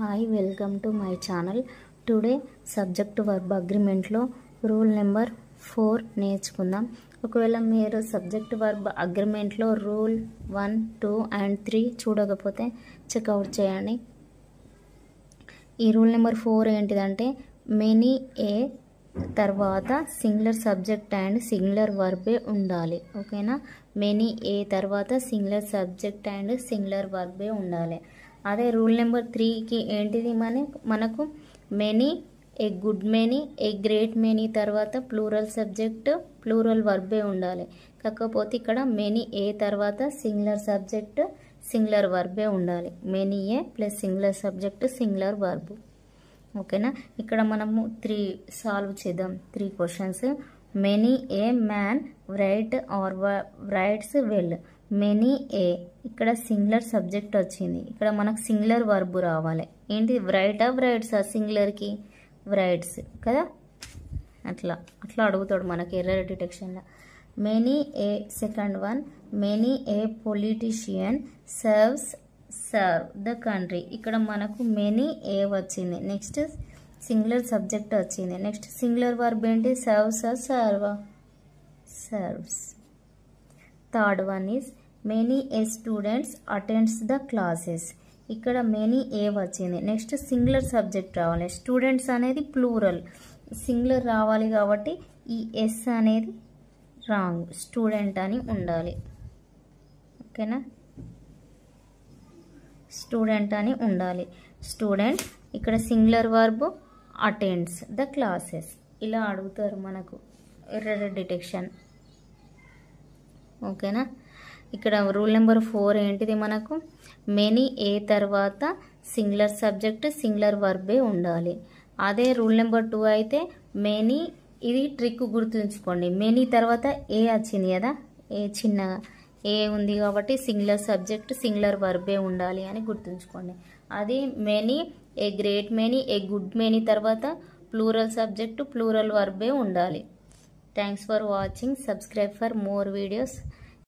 Hi welcome to my channel. Today subject verb అగ్రిమెంట్లో rule number 4 నేర్చుకుందాం. ఒకవేళ మీరు సబ్జెక్ట్ వర్బ్ అగ్రిమెంట్లో రూల్ 1, 2 అండ్ 3 చూడకపోతే చెక్అవుట్ చేయండి. ఈ రూల్ నెంబర్ 4 ఏంటిదంటే మెనీ ఏ తర్వాత సింగులర్ సబ్జెక్ట్ అండ్ సింగులర్ వర్బే ఉండాలి. ఓకేనా, మెనీ ఏ తర్వాత సింగులర్ సబ్జెక్ట్ అండ్ సింగులర్ వర్బే ఉండాలి. అదే రూల్ నెంబర్ 3కి ఏంటిది మనకు many, a good many, a great many తర్వాత ప్లూరల్ సబ్జెక్ట్ ప్లూరల్ వర్బే ఉండాలి. కాకపోతే ఇక్కడ మెనీ ఏ తర్వాత సింగులర్ సబ్జెక్ట్ సింగులర్ వర్బే ఉండాలి. మెనీ ఏ plus singular subject singular verb. ఓకేనా, ఇక్కడ మనము 3 సాల్వ్ చేద్దాం. 3 questions. Many A man right are rights well. Many ఏ ఇక్కడ సింగులర్ సబ్జెక్ట్ వచ్చింది, ఇక్కడ మనకు సింగులర్ వర్బ్ రావాలి. ఏంటి రైటా రైట్సా? సింగులర్కి రైట్స్ కదా, అట్లా అడుగుతాడు మనకి ఎర్రర్ డిటెక్షన్లో. Many a second one, many a politician serve the country. ఇక్కడ మనకు మెనీ ఏ వచ్చింది, నెక్స్ట్ సింగులర్ సబ్జెక్ట్ వచ్చింది, నెక్స్ట్ సింగులర్ వర్బ్ ఏంటి? Serves. Third one is many a students attends the classes. ఇక్కడ మెనీ ఏ వచ్చింది, next singular subject రావాలి. Students అనేది plural, singular రావాలి కాబట్టి ఈ ఎస్ అనేది రాంగ్, స్టూడెంట్ అని ఉండాలి. ఓకేనా, స్టూడెంట్ అని ఉండాలి. స్టూడెంట్ ఇక్కడ singular verb attends the classes. ఇలా అడుగుతారు మనకు ఎర్రర్ డిటెక్షన్. ఓకేనా, ఇక్కడ రూల్ నెంబర్ 4 ఏంటిది మనకు మెనీ ఏ తర్వాత సింగులర్ సబ్జెక్ట్ సింగులర్ వర్బే ఉండాలి. అదే రూల్ నెంబర్ 2 అయితే మెనీ, ఇది ట్రిక్ గుర్తుంచుకోండి, మెనీ తర్వాత ఏ వచ్చింది కదా, ఏ చిన్నగా ఏ ఉంది కాబట్టి సింగులర్ సబ్జెక్ట్ సింగులర్ వర్బే ఉండాలి అని గుర్తుంచుకోండి. అది many, a great many, a good many తర్వాత ప్లూరల్ సబ్జెక్ట్ ప్లూరల్ వర్బే ఉండాలి. Thanks for watching. Subscribe for more videos.